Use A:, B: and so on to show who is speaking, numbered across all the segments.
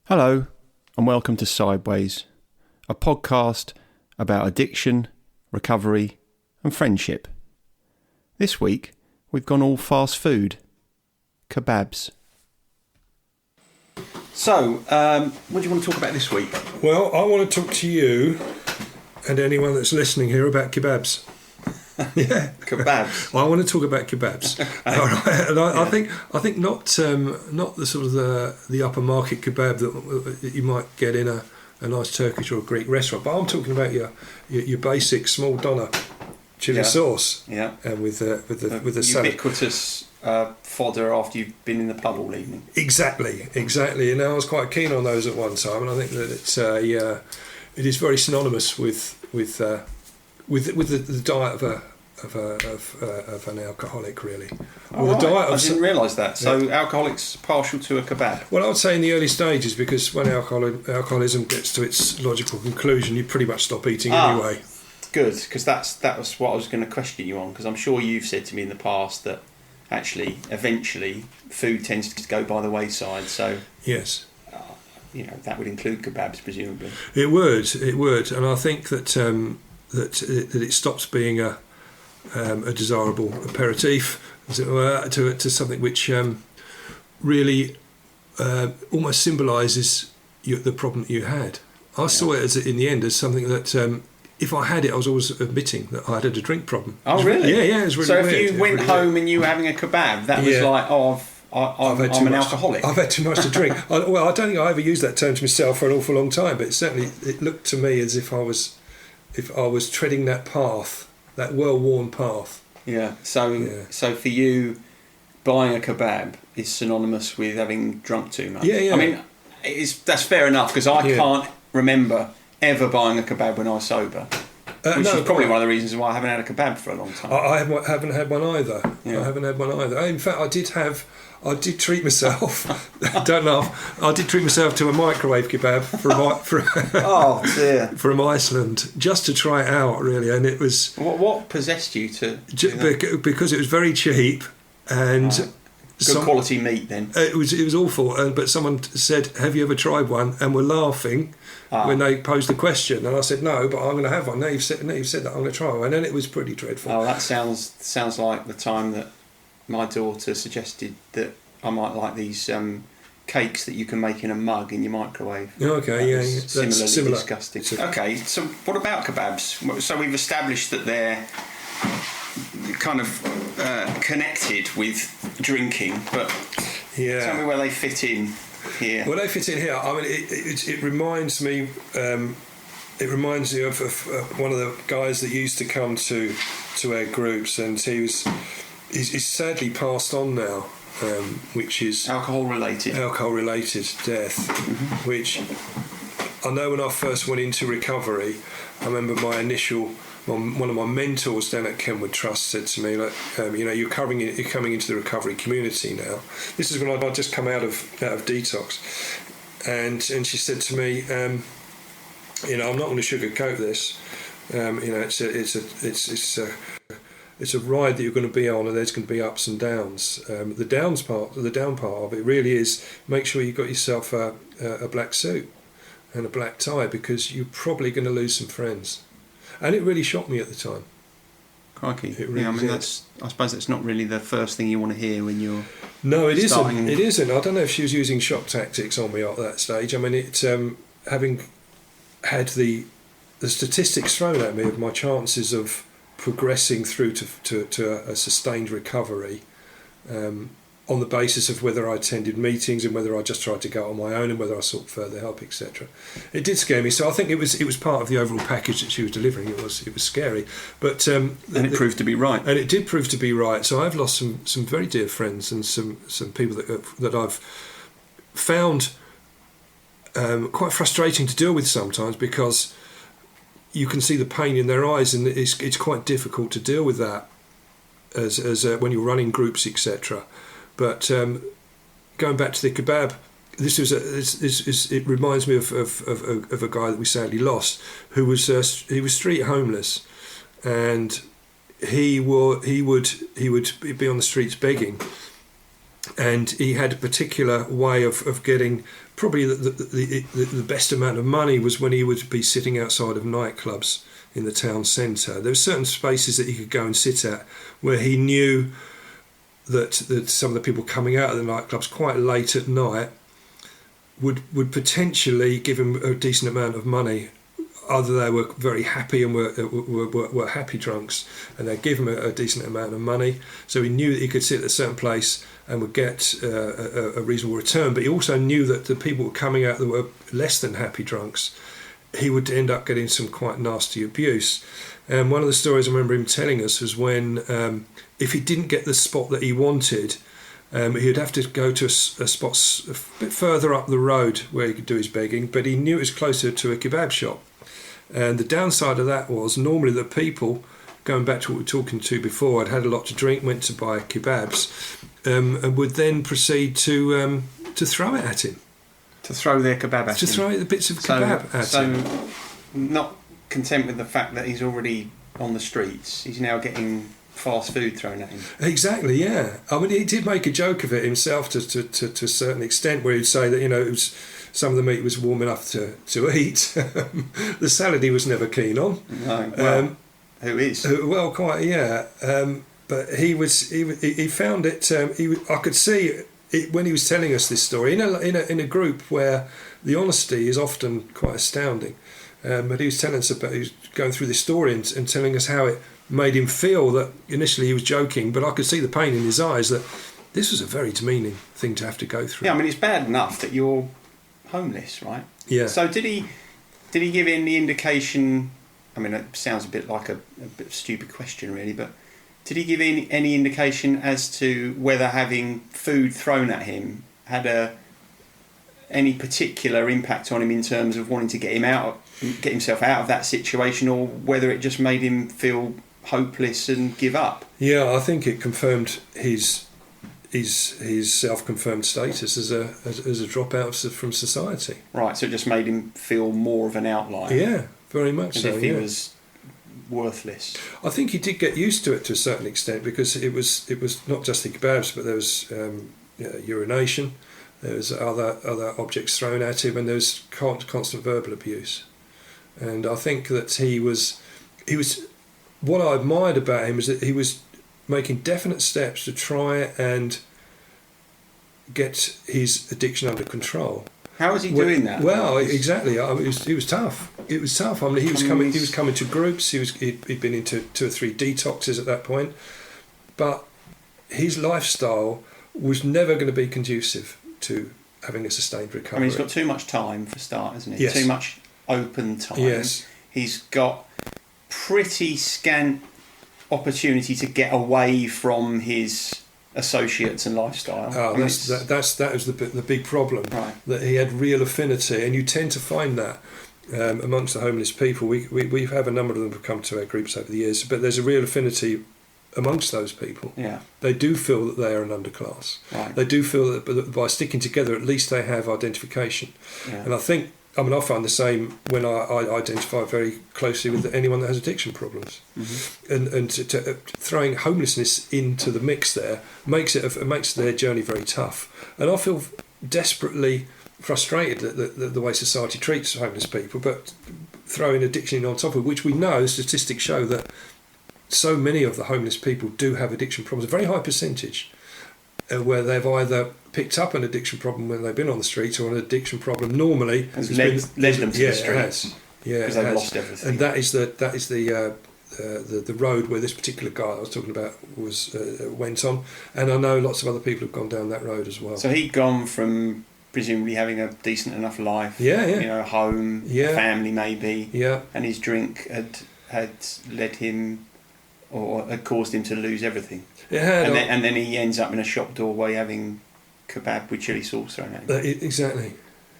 A: Hello, and welcome to Sideways, a podcast about addiction, recovery, and friendship. This week, we've gone all fast food. Kebabs. So, what do you want to talk about this week?
B: Well, I want to talk to you and anyone that's listening here about kebabs. Yeah,
A: Kebabs.
B: I want to talk about kebabs.
A: Okay.
B: All right. And I think not the sort of the upper market kebab that you might get in a nice Turkish or a Greek restaurant, but I'm talking about your basic small doner chili sauce.
A: Yeah.
B: And with the salad.
A: Ubiquitous fodder after you've been in the pub all evening.
B: Exactly. And I was quite keen on those at one time, and I think that it is very synonymous with the diet of an alcoholic, really.
A: Oh, right. I didn't realise that. So alcoholics partial to a kebab?
B: Well, I would say in the early stages, because when alcoholism gets to its logical conclusion, you pretty much stop eating anyway.
A: Good, because that was what I was going to question you on, because I'm sure you've said to me in the past that actually, eventually, food tends to go by the wayside. So
B: yes,
A: that would include kebabs, presumably.
B: It would, and I think that it stops being a desirable aperitif, as it were, to something which really almost symbolises the problem that you had. I saw it in the end as something that if I had it, I was always admitting that I had a drink problem.
A: Oh, really?
B: Yeah, it was really weird.
A: So if you went home and you were having a kebab, that was like, I'm an alcoholic.
B: I've had too much to drink. I don't think I ever used that term to myself for an awful long time, but it looked to me as if I was treading that path, that well-worn path.
A: Yeah. So for you, buying a kebab is synonymous with having drunk too much.
B: Yeah.
A: I mean, that's fair enough, because I can't remember ever buying a kebab when I was sober, which is probably one of the reasons why I haven't had a kebab for a long time.
B: I haven't had one either.
A: Yeah.
B: I haven't had one either. In fact, I did treat myself. Don't laugh. I did treat myself to a microwave kebab
A: Oh dear.
B: from Iceland, just to try it out, really. And it was
A: What possessed you to do that?
B: Because it was very cheap and
A: good quality meat. Then
B: it was awful. But someone said, "Have you ever tried one?" And were laughing when they posed the question. And I said, "No, but I'm going to have one." Now you've said that, I'm going to try one, and it was pretty dreadful.
A: Oh, that sounds like the time that my daughter suggested that I might like these cakes that you can make in a mug in your microwave.
B: Okay, yeah.
A: Similarly disgusting. Okay, so what about kebabs? So we've established that they're kind of connected with drinking, but tell me where they fit in here.
B: Well, they fit in here. I mean, it reminds me. It reminds me of one of the guys that used to come to our groups, and he's sadly passed on now, which is alcohol related death. Mm-hmm. Which I know when I first went into recovery, I remember one of my mentors down at Kenwood Trust said to me, like, you're coming into the recovery community now. This is when I'd just come out of detox, and she said to me, I'm not going to sugarcoat this. It's a ride that you're going to be on, and there's going to be ups and downs. The down part of it really is make sure you've got yourself a black suit and a black tie, because you're probably going to lose some friends. And it really shocked me at the time.
A: Crikey. I suppose that's not really the first thing you want to hear when you're
B: starting. It isn't. I don't know if she was using shock tactics on me at that stage. I mean, having had the statistics thrown at me of my chances of progressing through to a sustained recovery, on the basis of whether I attended meetings and whether I just tried to go on my own and whether I sought further help, etc. It did scare me. So I think it was part of the overall package that she was delivering. It was scary, but and
A: it proved to be right.
B: And it did prove to be right. So I've lost some very dear friends and some people that I've found quite frustrating to deal with sometimes, because you can see the pain in their eyes, and it's quite difficult to deal with that as when you're running groups, etc. But going back to the kebab, it reminds me of a guy that we sadly lost, who was street homeless, and he would be on the streets begging, and he had a particular way of getting probably the best amount of money was when he would be sitting outside of nightclubs in the town centre. There were certain spaces that he could go and sit at where he knew that some of the people coming out of the nightclubs quite late at night would potentially give him a decent amount of money. Either they were very happy and were happy drunks, and they'd give him a decent amount of money. So he knew that he could sit at a certain place and would get a reasonable return. But he also knew that the people who were coming out that were less than happy drunks, he would end up getting some quite nasty abuse. And one of the stories I remember him telling us was when, if he didn't get the spot that he wanted, he'd have to go to a spot a bit further up the road where he could do his begging, but he knew it was closer to a kebab shop. And the downside of that was normally the people, going back to what we were talking to before, had a lot to drink, went to buy kebabs, and would then proceed to throw it at him.
A: To throw their kebab at him?
B: To throw the bits of kebab at him.
A: So, not content with the fact that he's already on the streets, he's now getting fast food thrown at him. Exactly,
B: yeah. I mean, he did make a joke of it himself to a certain extent, where he'd say that, it was some of the meat was warm enough to eat. The salad he was never keen on.
A: No, well, who is?
B: Well, quite, yeah. But he found it. I could see it when he was telling us this story in a group where the honesty is often quite astounding. But he was telling us about, he was going through this story and telling us how it made him feel that initially he was joking, but I could see the pain in his eyes that this was a very demeaning thing to have to go through.
A: Yeah, I mean, it's bad enough that you're homeless, right?
B: Yeah.
A: So did he give any indication? I mean, it sounds a bit like a bit of a stupid question, really, but did he give any indication as to whether having food thrown at him had any particular impact on him in terms of wanting to get himself out of that situation, or whether it just made him feel hopeless and give up?
B: Yeah, I think it confirmed his self-confirmed status as a dropout from society.
A: Right, so it just made him feel more of an outlier.
B: Yeah, very much
A: as
B: so.
A: If he was worthless.
B: I think he did get used to it to a certain extent, because it was not just the kebabs, but there was urination, there was other objects thrown at him, and there was constant verbal abuse. And I think that he was. What I admired about him is that he was making definite steps to try and get his addiction under control.
A: How was he doing that?
B: Well, exactly. It was tough. It was tough. I mean, he was coming to groups. He'd been into 2 or 3 detoxes at that point, but his lifestyle was never going to be conducive to having a sustained recovery.
A: I mean, he's got too much time for start, hasn't he?
B: Yes.
A: Too much open time.
B: Yes.
A: He's got pretty scant opportunity to get away from his associates and lifestyle.
B: That was the big problem.
A: Right.
B: That he had real affinity, and you tend to find that amongst the homeless people. We have a number of them who've come to our groups over the years, but there's a real affinity amongst those people.
A: Yeah.
B: They do feel that they are an underclass.
A: Right.
B: They do feel that by sticking together, at least they have identification.
A: Yeah.
B: And I find the same when I identify very closely with anyone that has addiction problems. Mm-hmm. And throwing homelessness into the mix there makes their journey very tough. And I feel desperately frustrated at the way society treats homeless people, but throwing addiction on top of it, which we know statistics show that so many of the homeless people do have addiction problems, a very high percentage, where they've either picked up an addiction problem when they've been on the street, or an addiction problem normally
A: has led them to the streets.
B: Because
A: they've lost everything.
B: And that is the road where this particular guy I was talking about went on, and I know lots of other people have gone down that road as well.
A: So he'd gone from presumably having a decent enough life, a home, a family maybe, and his drink had led him, or had caused him to lose everything.
B: It had,
A: and then he ends up in a shop doorway having kebab with chilli sauce thrown at him.
B: Exactly.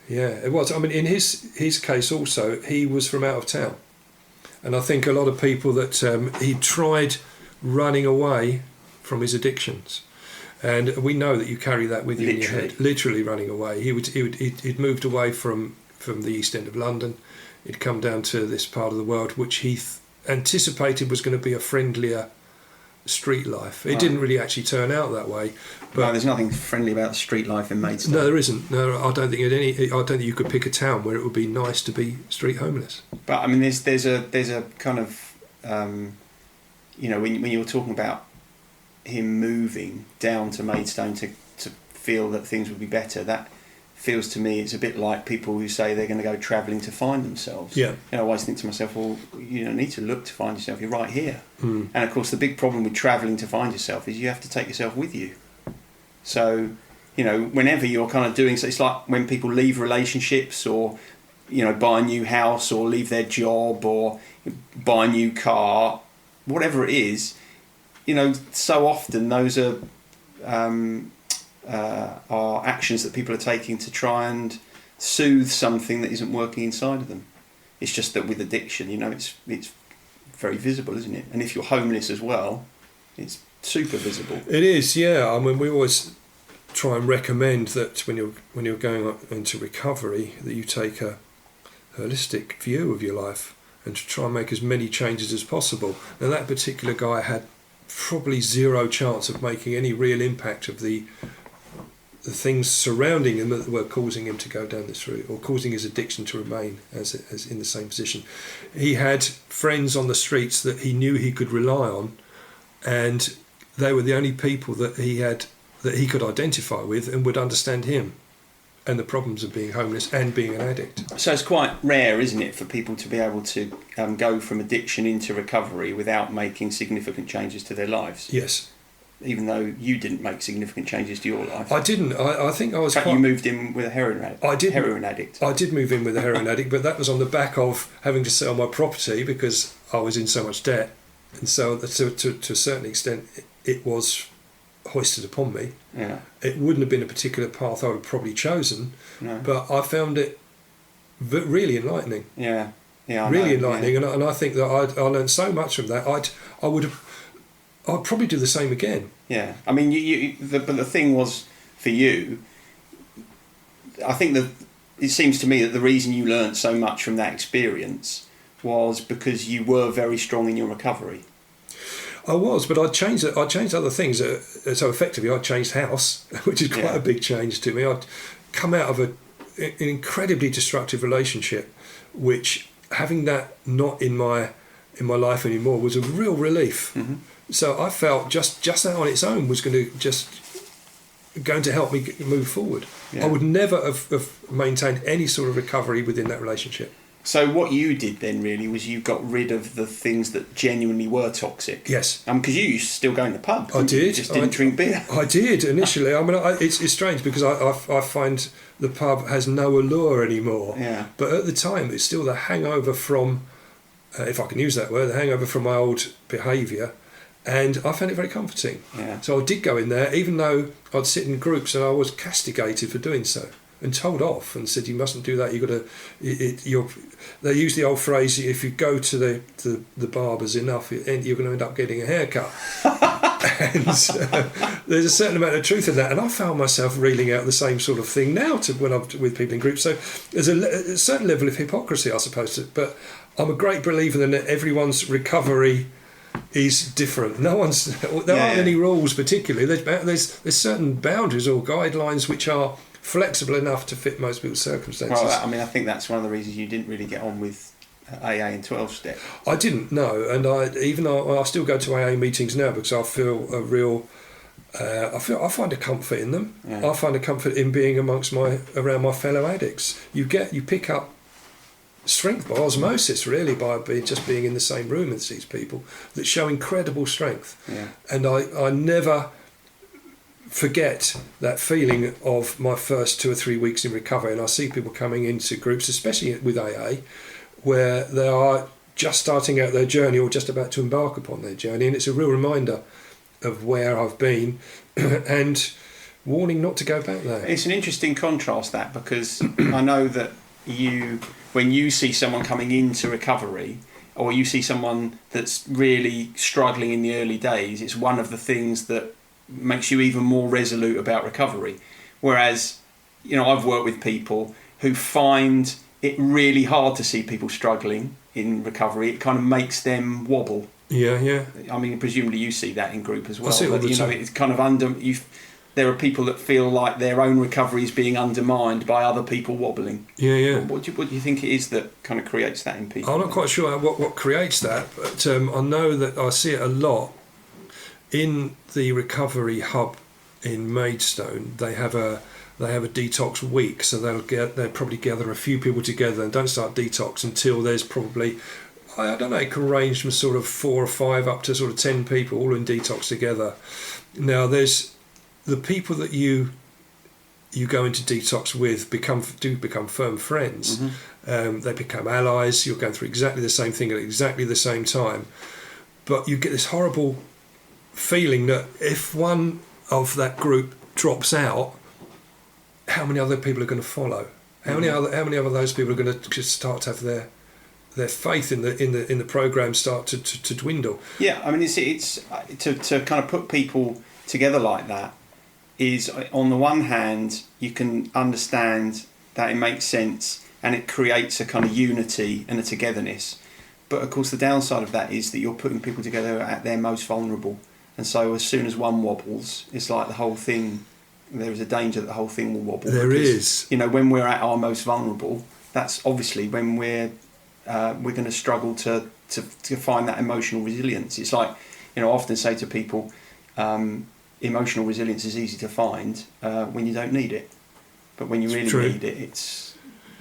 B: Yeah, it was. I mean, in his case also, he was from out of town. And I think a lot of people that he tried running away from his addictions. And we know that you carry that with you in your head. Literally running away. He'd moved away from the East End of London. He'd come down to this part of the world, which he anticipated was going to be a friendlier street life. It didn't really actually turn out that way. But
A: no, there's nothing friendly about the street life in Maidstone.
B: No, there isn't. No, I don't think you could pick a town where it would be nice to be street homeless.
A: But I mean, there's a kind of when you're talking about him moving down to Maidstone to feel that things would be better, that feels to me it's a bit like people who say they're going to go travelling to find themselves.
B: Yeah.
A: I always think to myself, well, you don't need to look to find yourself, you're right here. And of course the big problem with travelling to find yourself is you have to take yourself with you. So, whenever you're kind of doing so, it's like when people leave relationships or, buy a new house or leave their job or buy a new car, whatever it is, so often those are actions that people are taking to try and soothe something that isn't working inside of them. It's just that with addiction, it's very visible, isn't it? And if you're homeless as well, it's super visible.
B: It is, yeah. I mean, we always try and recommend that when you're going into recovery, that you take a holistic view of your life and to try and make as many changes as possible. Now, that particular guy had probably zero chance of making any real impact of the things surrounding him that were causing him to go down this route or causing his addiction to remain as in the same position. He had friends on the streets that he knew he could rely on, and they were the only people that he could identify with and would understand him and the problems of being homeless and being an addict.
A: So it's quite rare, isn't it, for people to be able to go from addiction into recovery without making significant changes to their lives?
B: Yes.
A: Even though you didn't make significant changes to your life.
B: I didn't. I think I was.
A: In fact, you moved in with a heroin addict.
B: I did move in with a heroin addict, but that was on the back of having to sell my property because I was in so much debt, and so to a certain extent, it was hoisted upon me.
A: Yeah.
B: It wouldn't have been a particular path I would have probably chosen,
A: no.
B: But I found it really enlightening.
A: Yeah. Yeah.
B: Really enlightening, yeah. And I think that I learned so much from that. I'd probably do the same again.
A: Yeah, I mean, but the thing was for you, I think that it seems to me that the reason you learnt so much from that experience was because you were very strong in your recovery.
B: I was, but I changed other things. So effectively, I changed house, which is quite a big change to me. I'd come out of an incredibly destructive relationship, which having that not in my life anymore was a real relief. Mm-hmm. So I felt just that on its own was going to help me move forward. Yeah. I would never have maintained any sort of recovery within that relationship.
A: So what you did then really was you got rid of the things that genuinely were toxic.
B: Yes.
A: Because you used to still go in the pub.
B: I did.
A: You just didn't drink beer.
B: I did initially. I mean, it's strange because I find the pub has no allure anymore.
A: Yeah.
B: But at the time, it's still the hangover from, if I can use that word, the hangover from my old behaviour. And I found it very comforting.
A: Yeah.
B: So I did go in there, even though I'd sit in groups and I was castigated for doing so and told off and said, you mustn't do that. They use the old phrase, if you go to the barbers enough, you're going to end up getting a haircut. And there's a certain amount of truth in that. And I found myself reeling out the same sort of thing now when I'm with people in groups. So there's a certain level of hypocrisy, I suppose. But I'm a great believer in that everyone's recovery is different. There aren't any rules particularly. There's certain boundaries or guidelines which are flexible enough to fit most people's circumstances.
A: Well, I mean, I think that's one of the reasons you didn't really get on with AA and 12-step.
B: I didn't, no, and I still go to AA meetings now because I feel a real. I find a comfort in them. Yeah. I find a comfort in being around my fellow addicts. You pick up strength by osmosis, really, by being in the same room as these people that show incredible strength.
A: Yeah.
B: And I never forget that feeling of my first 2 or 3 weeks in recovery, and I see people coming into groups, especially with AA, where they are just starting out their journey or just about to embark upon their journey, and it's a real reminder of where I've been and warning not to go back there.
A: It's an interesting contrast, that, because I know that when you see someone coming into recovery or you see someone that's really struggling in the early days, it's one of the things that makes you even more resolute about recovery. Whereas, I've worked with people who find it really hard to see people struggling in recovery. It kind of makes them wobble.
B: Yeah.
A: I mean, presumably you see that in group as well.
B: I see it all the time.
A: It's kind of there are people that feel like their own recovery is being undermined by other people wobbling.
B: Yeah.
A: What do you think it is that kind of creates that in people?
B: I'm not quite sure what creates that, but I know that I see it a lot in the recovery hub in Maidstone. They have a detox week, so they'll probably gather a few people together and don't start detox until there's probably, I don't know, it can range from sort of 4 or 5 up to sort of 10 people all in detox together. Now there's the people that you go into detox with become firm friends.
A: Mm-hmm.
B: They become allies. You're going through exactly the same thing at exactly the same time, but you get this horrible feeling that if one of that group drops out, how many other people are going to follow? How many other those people are going to just start to have their faith in the program start to dwindle?
A: Yeah, I mean, it's to kind of put people together like that is, on the one hand, you can understand that it makes sense and it creates a kind of unity and a togetherness. But of course, the downside of that is that you're putting people together at their most vulnerable. And so as soon as one wobbles, it's like the whole thing, there is a danger that the whole thing will wobble.
B: There is.
A: You know, when we're at our most vulnerable, that's obviously when we're going to struggle to find that emotional resilience. It's like, I often say to people, emotional resilience is easy to find when you don't need it, but when you really need it, it's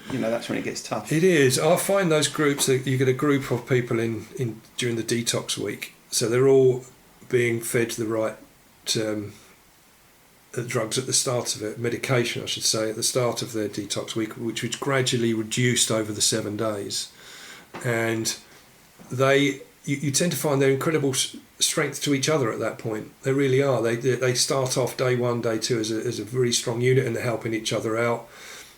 A: that's when it gets tough. It is.
B: I find those groups that you get a group of people in during the detox week, so they're all being fed the right drugs at the start of it, medication I should say, at the start of their detox week, which was gradually reduced over the 7 days, and you tend to find their incredible strength to each other at that point. They really are. They start off day 1, day 2 as a very strong unit, and they're helping each other out.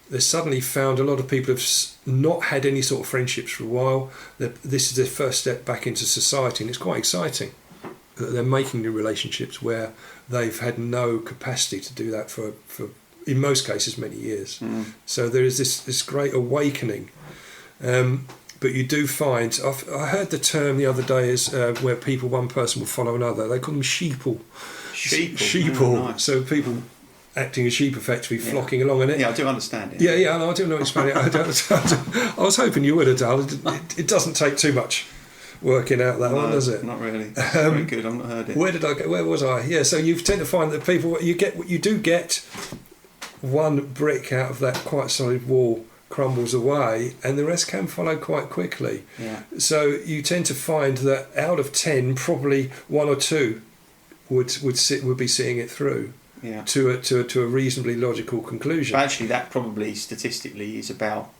B: They suddenly found a lot of people have not had any sort of friendships for a while. This is their first step back into society, and it's quite exciting that they're making new relationships where they've had no capacity to do that for in most cases, many years. So there is this great awakening. But you do find, I heard the term the other day is where one person will follow another. They call them sheeple. Sheeple. Oh, nice. So people acting as sheep, effectively flocking along in it.
A: Yeah, I do understand it.
B: Yeah, I do know explain it. I was hoping you would have done. It doesn't take too much working out that one, does it?
A: Not really. It's very good. I've not heard it.
B: Where did I go? Where was I? Yeah. So you tend to find that people you do get one brick out of that quite solid wall crumbles away, and the rest can follow quite quickly.
A: Yeah.
B: So you tend to find that out of 10, probably 1 or 2 would be seeing it through.
A: Yeah.
B: To a reasonably logical conclusion.
A: But actually, that probably statistically is about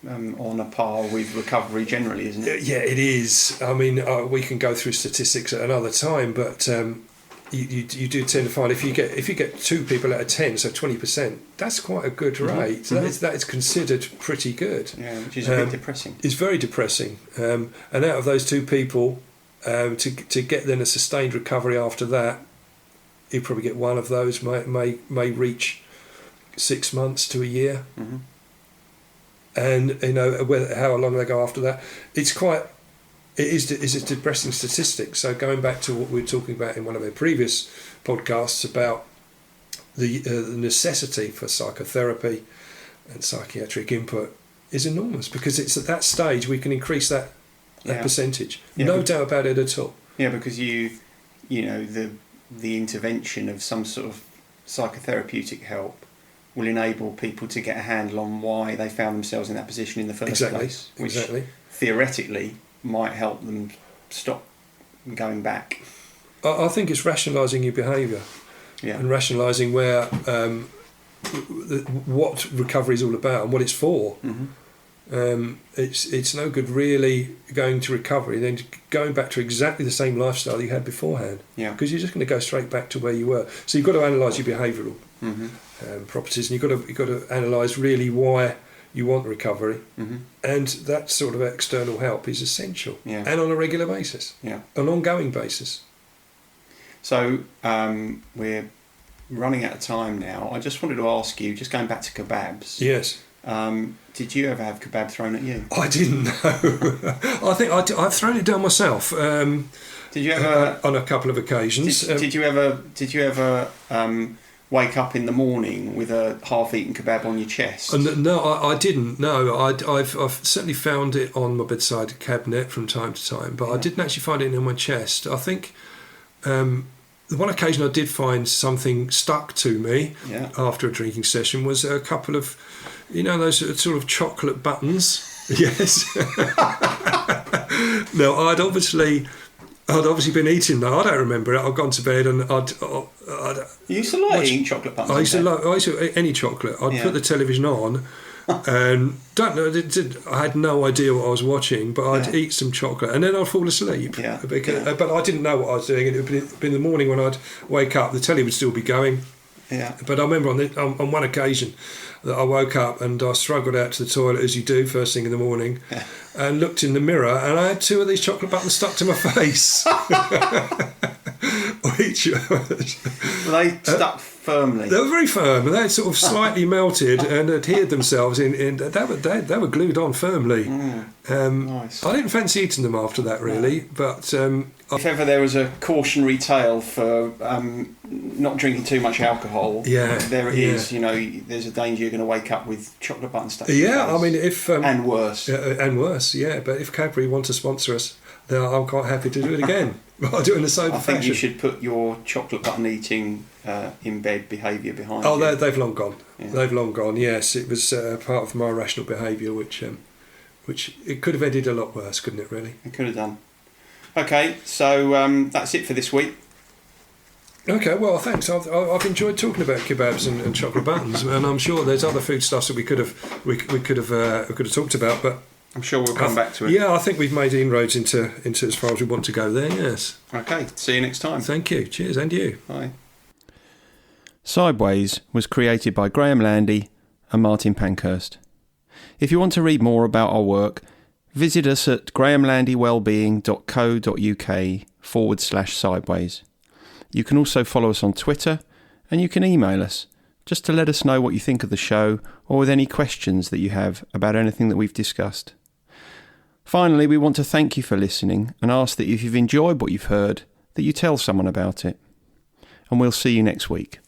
A: on a par with recovery generally, isn't it?
B: Yeah, it is. I mean, we can go through statistics at another time, but you do tend to find if you get 2 people out of 10, so 20%, that's quite a good rate. So that is considered pretty good.
A: Yeah, which is a bit depressing.
B: It's very depressing. And out of those 2 people, to get then a sustained recovery after that, you probably get one of those may reach 6 months to a year.
A: Mm-hmm.
B: And how long they go after that, it's a depressing statistic. So going back to what we were talking about in one of our previous podcasts about the necessity for psychotherapy and psychiatric input is enormous, because it's at that stage we can increase that percentage. Yeah, no doubt about it at all.
A: Yeah, because the intervention of some sort of psychotherapeutic help will enable people to get a handle on why they found themselves in that position in the first place, which theoretically might help them stop going back.
B: I think it's rationalising your behaviour, and rationalising where what recovery is all about and what it's for. Mm-hmm. It's no good really going to recovery then going back to exactly the same lifestyle you had beforehand, because you're just going to go straight back to where you were. So you've got to analyse your behavioural properties, and you've got to analyse really why you want recovery, and that sort of external help is essential, and on a regular basis, an ongoing basis.
A: So we're running out of time now. I just wanted to ask you, just going back to Kebabs.
B: Yes.
A: Did you ever have kebab thrown at you?
B: I didn't know. I think I've thrown it down myself.
A: Did you ever
B: on a couple of occasions?
A: Did you ever wake up in the morning with a half-eaten kebab on your chest?
B: No, I didn't. No, I've certainly found it on my bedside cabinet from time to time, but I didn't actually find it in my chest. I think the one occasion I did find something stuck to me after a drinking session was a couple of, those sort of chocolate buttons. Yes. No, I'd obviously been eating that. I don't remember it. I'd gone to bed and
A: You used to like eating chocolate buttons?
B: I used to eat any chocolate. I'd put the television on and I had no idea what I was watching, but I'd eat some chocolate and then I'd fall asleep. But I didn't know what I was doing. It would be in the morning when I'd wake up, the telly would still be going. Yeah. But I remember on one occasion that I woke up and I struggled out to the toilet, as you do first thing in the morning, and looked in the mirror and I had 2 of these chocolate buttons stuck to my face.
A: Were they stuck firmly?
B: They were very firm. They had sort of slightly melted and adhered themselves in. They were glued on firmly. Nice. I didn't fancy eating them after that, really. But
A: if ever there was a cautionary tale for not drinking too much alcohol, there it is. There's a danger you're going to wake up with chocolate buttons stuck.
B: Yeah, I mean, if
A: and worse,
B: yeah. But if Cadbury want to sponsor us, then I'm quite happy to do it again. I'll do it in a sober fashion.
A: I think you should put your chocolate button eating in bed behaviour behind.
B: Oh, they've long gone. Yeah. They've long gone. Yes, it was part of my irrational behaviour, which it could have ended a lot worse, couldn't it? Really,
A: it could have done. Okay, so that's it for this week.
B: Okay, well, thanks. I've enjoyed talking about kebabs and chocolate buttons, and I'm sure there's other foodstuffs that we could have talked about, but
A: I'm sure we'll come back to it.
B: Yeah, I think we've made inroads into as far as we want to go there. Yes.
A: Okay. See you next time.
B: Thank you. Cheers, and you.
A: Bye. Sideways was created by Graham Landy and Martin Pankhurst. If you want to read more about our work, visit us at grahamlandywellbeing.co.uk/sideways. You can also follow us on Twitter, and you can email us just to let us know what you think of the show or with any questions that you have about anything that we've discussed. Finally, we want to thank you for listening and ask that if you've enjoyed what you've heard, that you tell someone about it. And we'll see you next week.